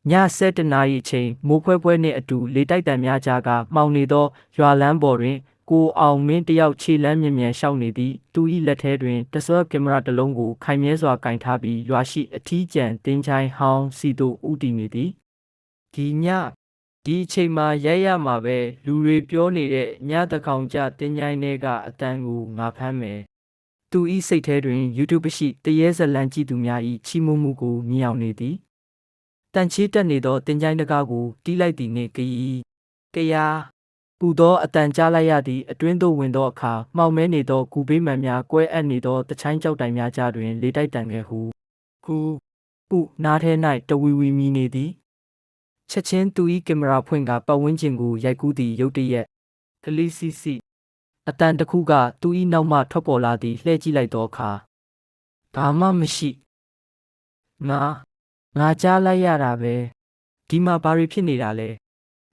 ည7 နာရီချိန်မိုးဖွဲဖွဲနှင့်အတူလေတိုက်တံများကြားကမှောင်နေသောရွာလမ်းပေါ်တွင်ကိုအောင်မင်းတယောက်ခြေလမ်းမြန်မြန်လျှောက်နေသည်သူ၏လက်ထဲတွင်တဆွဲကင်မရာတစ်လုံးကိုခိုင်မြဲစွာကင်ထားပြီးရွာရှိအထီးကျန်တင်းချိုင်းဟောင်းစီသို့ဦးတည်နေသည်ဒီညဒီအချိန်မှာရိုက်ရမှာပဲလူတွေပြောနေတဲ့ညတကောင်ကြတင်းချိုင်းထဲကအတန်းကိုငါဖမ်းမယ်သူ၏စိတ်ထဲတွင် YouTube ရှိတရေဇလန်းကြည့်သူများ၏ချီးမွမ်းမှုကိုမြင်အောင်နေသည်တန်ချေးတက်နေသောတင်ချိုင်းတကားကိုတီးလိုက်သည်နှင့်ကရာပူသောအတန်ကြားလိုက်ရသည့်အတွင်းသို့ဝင်သောအခါမှောင်မဲနေသောကူပေးမှန်များကွဲအပ်နေသောတချိုင်းကြောက်တိုင်များကြားတွင်လေတိုက်တံငယ်ဟုပုနားထဲ၌တဝီဝီမြည်နေသည်ချက်ချင်းသူ၏ကင်မရာဖွင့်ကပတ်ဝန်းကျင်ကိုရိုက်ကူးသည်ရုတ်တရက်ကလီစီအတန်တစ်ခုကသူ၏နောက်မှထွက်ပေါ်လာသည်လှည့်ကြည့်လိုက်သောအခါဘာမှမရှိငါကြားလိုက်ရတာပဲဒီမှာဘာတွေဖြစ်နေတာလဲ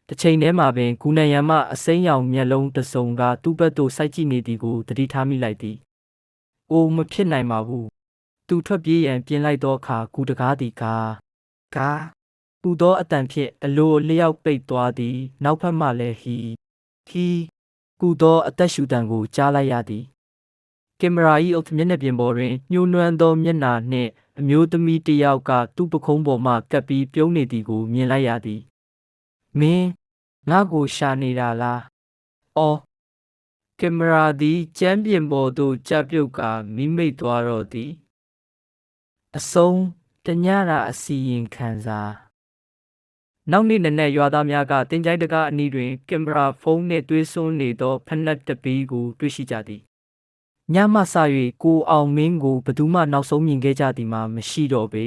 တစ်ချိန်တည်းမှာပင်ဂူနန်ရံမှအစိမ်းရောင်မျက်လုံးတစ်စုံကသူ့ဘက်သို့စိုက်ကြည့်နေသည်ကိုသတိထားမိလိုက်သည်အိုမဖြစ်နိုင်ပါဘူးသူထွက်ပြေးရန်ပြင်လိုက်သောအခါဂူတကားသည်ပူသောအတန်ဖြင့်အလိုလျောက်ပိတ်သွားသည်နောက်ဖက်မှလည်းဟီကူသောအသက်ရှူတံကိုကြားလိုက်ရသည်ကင်မရာ၏အုတ်မျက်နှာပြင်ပေါ်တွင်ညှိုးနွမ်းသောမျက်နှာနှင့်အမျိုးသမီးတစ်ယောက်ကသူ့ပခုံးပေါ်မှကပ်ပြီးပြုံးနေသည်ကိုမြင်လိုက်ရသည်မင်းငါ့ကိုရှာနေတာလားအော်ကင်မရာသည်ကျမ်းပြင်ပေါ်သို့ကျပြုတ်ကာမိမိတ်သွားတော့သည်အဆုံးတညတာအစီရင်ခံစာနောက်နေ့နံနက်ရွာသားများကတင်ချိုင်းတကားအနီးတွင်ကင်မရာဖုန်းနှင့်သွေးစွန်းနေသောဖက်နှက်တစ်ပီးကိုတွေ့ရှိကြသည်ညမှစ၍ကိုအောင်မင်းကိုဘယ်သူမှနောက်ဆုံးမြင်ခဲ့ကြသည်မှာမရှိတော့ပေ